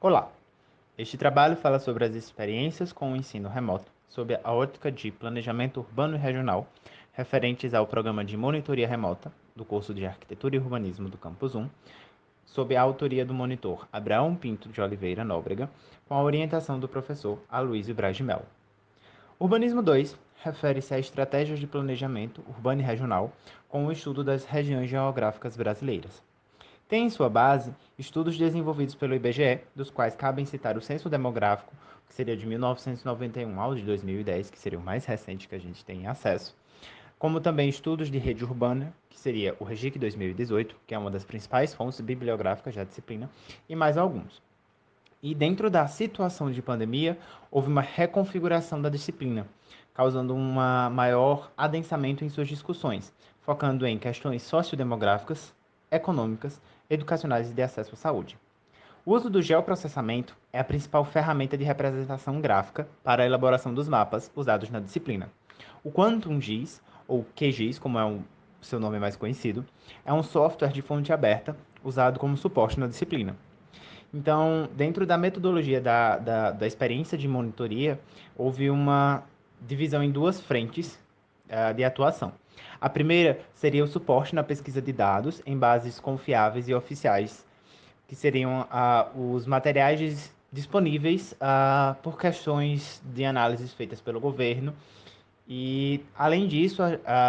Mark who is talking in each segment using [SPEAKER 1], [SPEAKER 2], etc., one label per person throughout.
[SPEAKER 1] Olá! Este trabalho fala sobre as experiências com o ensino remoto, sob a ótica de planejamento urbano e regional, referentes ao programa de monitoria remota do curso de Arquitetura e Urbanismo do Campus 1, sob a autoria do monitor Abraão Pinto de Oliveira Nóbrega, com a orientação do professor Aloysio Braz de Mello. Urbanismo 2 refere-se a estratégias de planejamento urbano e regional com o estudo das regiões geográficas brasileiras. Tem em sua base estudos desenvolvidos pelo IBGE, dos quais cabem citar o Censo Demográfico, que seria de 1991 ao de 2010, que seria o mais recente que a gente tem acesso, como também estudos de rede urbana, que seria o REGIC 2018, que é uma das principais fontes bibliográficas da disciplina, e mais alguns. E dentro da situação de pandemia, houve uma reconfiguração da disciplina, causando um maior adensamento em suas discussões, focando em questões sociodemográficas, econômicas, educacionais e de acesso à saúde. O uso do geoprocessamento é a principal ferramenta de representação gráfica para a elaboração dos mapas usados na disciplina. O Quantum GIS, ou QGIS, como é o seu nome mais conhecido, é um software de fonte aberta usado como suporte na disciplina. Então, dentro da metodologia da experiência de monitoria, houve uma divisão em duas frentes de atuação. A primeira seria o suporte na pesquisa de dados em bases confiáveis e oficiais, que seriam os materiais disponíveis por questões de análises feitas pelo governo e, além disso,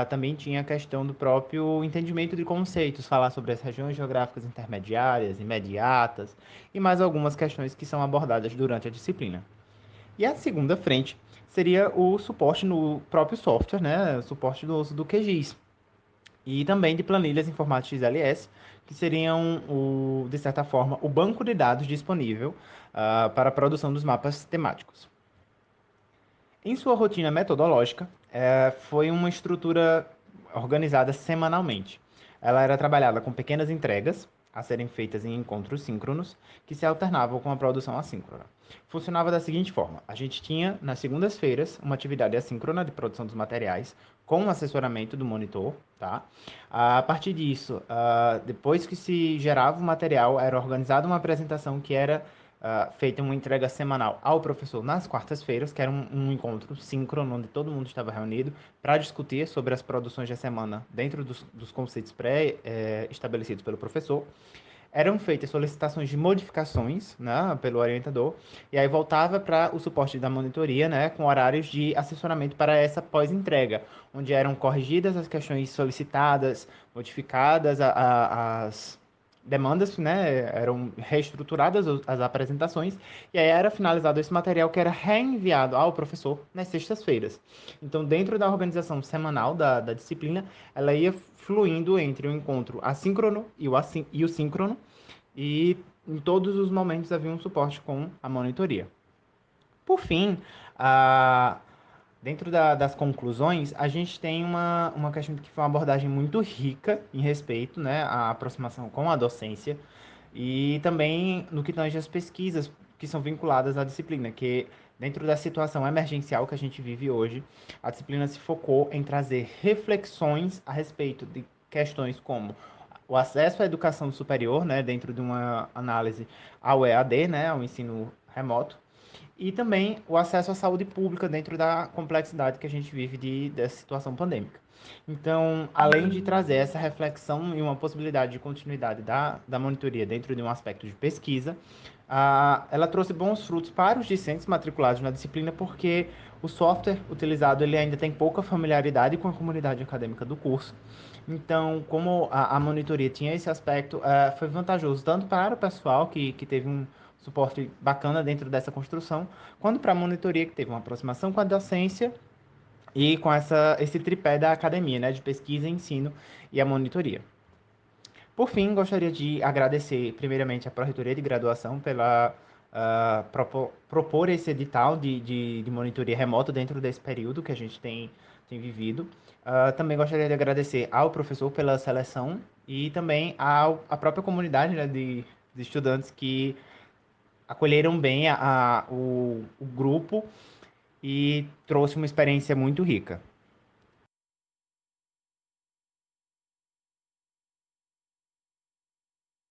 [SPEAKER 1] também tinha a questão do próprio entendimento de conceitos, falar sobre as regiões geográficas intermediárias, imediatas e mais algumas questões que são abordadas durante a disciplina. E a segunda frente seria o suporte no próprio software, né? O suporte do uso do QGIS. E também de planilhas em formato XLS, que seriam, de certa forma, o banco de dados disponível para a produção dos mapas temáticos. Em sua rotina metodológica, foi uma estrutura organizada semanalmente. Ela era trabalhada com pequenas entregas, a serem feitas em encontros síncronos, que se alternavam com a produção assíncrona. Funcionava da seguinte forma: a gente tinha, nas segundas-feiras, uma atividade assíncrona de produção dos materiais, com o assessoramento do monitor, tá? A partir disso, depois que se gerava o material, era organizada uma apresentação que era feita uma entrega semanal ao professor nas quartas-feiras, que era um encontro síncrono, onde todo mundo estava reunido para discutir sobre as produções da semana dentro dos conceitos pré-estabelecidos pelo professor. Eram feitas solicitações de modificações, né, pelo orientador, e aí voltava para o suporte da monitoria, né, com horários de assessoramento para essa pós-entrega, onde eram corrigidas as questões solicitadas, modificadas as demandas, né, eram reestruturadas as apresentações, e aí era finalizado esse material que era reenviado ao professor nas sextas-feiras. Então, dentro da organização semanal da disciplina, ela ia fluindo entre o encontro assíncrono e o síncrono, e em todos os momentos havia um suporte com a monitoria. Por fim, a dentro das conclusões, a gente tem uma questão que foi uma abordagem muito rica em respeito, né, à aproximação com a docência e também no que tange as pesquisas que são vinculadas à disciplina, que dentro da situação emergencial que a gente vive hoje, a disciplina se focou em trazer reflexões a respeito de questões como o acesso à educação superior, né, dentro de uma análise ao EAD, né, ao ensino remoto, e também o acesso à saúde pública dentro da complexidade que a gente vive dessa situação pandêmica. Então, além de trazer essa reflexão e uma possibilidade de continuidade da monitoria dentro de um aspecto de pesquisa, ela trouxe bons frutos para os discentes matriculados na disciplina, porque o software utilizado ele ainda tem pouca familiaridade com a comunidade acadêmica do curso. Então, como a monitoria tinha esse aspecto, foi vantajoso tanto para o pessoal que teve um suporte bacana dentro dessa construção, quanto para a monitoria que teve uma aproximação com a docência e com esse tripé da academia, né, de pesquisa, ensino e a monitoria. Por fim, gostaria de agradecer primeiramente à Pró-Reitoria de Graduação pela propor esse edital de monitoria remota dentro desse período que a gente tem vivido. Também gostaria de agradecer ao professor pela seleção e também à própria comunidade, né, de estudantes que acolheram bem o grupo e trouxe uma experiência muito rica.